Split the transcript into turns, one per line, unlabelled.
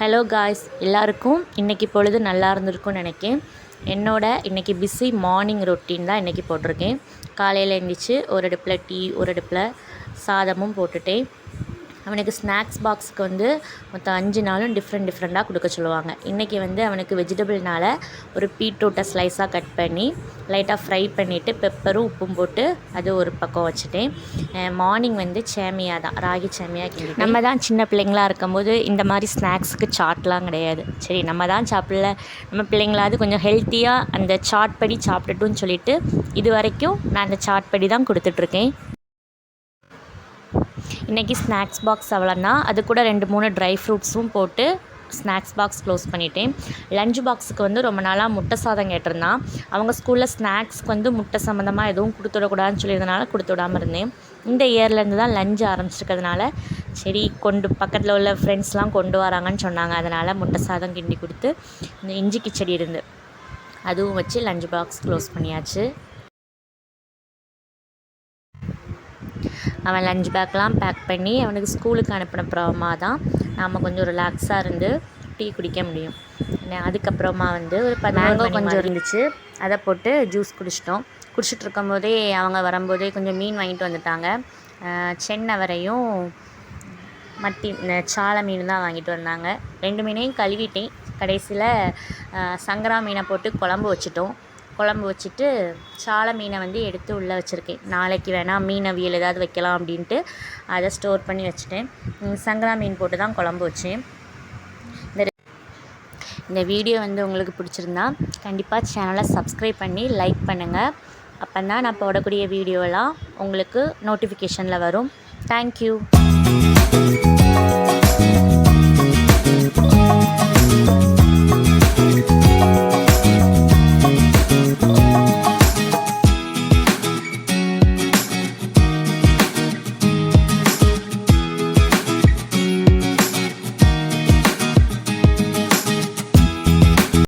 Hello guys, எல்லாருக்கும் இன்றைக்கி பொழுது நல்லா இருந்திருக்கும்னு நினைக்கிறேன். இன்றைக்கி பிஸி மார்னிங் ரொட்டீன் தான் இன்றைக்கி போட்டிருக்கேன். காலையில் எழுந்திரிச்சு ஒரு அடுப்பில் டீ, ஒரு அடுப்பில் சாதமும் போட்டுட்டேன். அவனுக்கு ஸ்நாக்ஸ் பாக்ஸுக்கு மொத்தம் 5 நாளும் டிஃப்ரெண்ட்டாக கொடுக்க சொல்லுவாங்க. இன்றைக்கி அவனுக்கு வெஜிடபிள்னால் ஒரு பீட்ரூட்டை ஸ்லைஸாக கட் பண்ணி லைட்டாக ஃப்ரை பண்ணிவிட்டு பெப்பரும் உப்பும் போட்டு அது ஒரு பக்கம் வச்சுட்டேன். மார்னிங் சேமியா தான், ராகி சேமியா கிண்டி. நம்ம தான் சின்ன பிள்ளைங்களாக இருக்கும்போது இந்த மாதிரி ஸ்நாக்ஸுக்கு சாட்லாம் கிடையாது. சரி, நம்ம தான் சாப்பிடல, நம்ம பிள்ளைங்களாவது கொஞ்சம் ஹெல்த்தியாக அந்த சாட் படி சாப்பிட்டுட்டுன்னு சொல்லிவிட்டு இது வரைக்கும் நான் அந்த சாட் படி தான் கொடுத்துட்ருக்கேன். இன்றைக்கி ஸ்நாக்ஸ் பாக்ஸ் அவ்வளோதான். அது கூட 2-3 ட்ரை ஃப்ரூட்ஸும் போட்டு ஸ்நாக்ஸ் பாக்ஸ் க்ளோஸ் பண்ணிட்டேன். லஞ்ச் பாக்ஸுக்கு ரொம்ப நாளாக முட்டை சாதம் கேட்டிருந்தான். அவங்க ஸ்கூலில் ஸ்நாக்ஸ்க்கு முட்டை சம்மந்தமாக எதுவும் கொடுத்துடக்கூடாதுன்னு சொல்லியிருந்தனால கொடுத்து விடாமல் இருந்தேன். இந்த இயர்லேருந்து தான் லஞ்ச் ஆரம்பிச்சிருக்கிறதுனால சரி பக்கத்தில் உள்ள ஃப்ரெண்ட்ஸ்லாம் கொண்டு வராங்கன்னு சொன்னாங்க. அதனால் முட்டை சாதம் கிண்டி கொடுத்து இந்த இஞ்சி கிச்சடி இருந்து அதுவும் வச்சு லஞ்ச் பாக்ஸ் க்ளோஸ் பண்ணியாச்சு. அவன் லஞ்ச் பேக்லாம் பேக் பண்ணி அவனுக்கு ஸ்கூலுக்கு அனுப்பின அப்புறமா தான் நாம் கொஞ்சம் ரிலாக்ஸாக இருந்து டீ குடிக்க முடியும். அதுக்கப்புறமா ஒரு மேங்கோ கொஞ்சம் இருந்துச்சு, அதை போட்டு ஜூஸ் குடிச்சிட்டு இருக்கும்போதே அவங்க வரும்போதே கொஞ்சம் மீன் வாங்கிட்டு வந்துட்டாங்க. சென்னவரையும் மத்தி சாலை மீன் தான் வாங்கிட்டு வந்தாங்க. 2 மீனையும் கழுவிட்டேன். கடைசியில் சங்கரா மீனை போட்டு குழம்பு வச்சுட்டு சாலை மீனை எடுத்து உள்ளே வச்சுருக்கேன். நாளைக்கு வேணால் மீன் அவியல் ஏதாவது வைக்கலாம் அப்படின்ட்டு அதை ஸ்டோர் பண்ணி வச்சுட்டேன். சங்கரா மீன் போட்டு தான் குழம்பு வச்சேன். இந்த வீடியோ உங்களுக்கு பிடிச்சிருந்தா கண்டிப்பாக சேனலை சப்ஸ்கிரைப் பண்ணி லைக் பண்ணுங்கள். அப்போ தான் நான் போடக்கூடிய வீடியோலாம் உங்களுக்கு நோட்டிஃபிகேஷனில் வரும். தேங்க்யூ.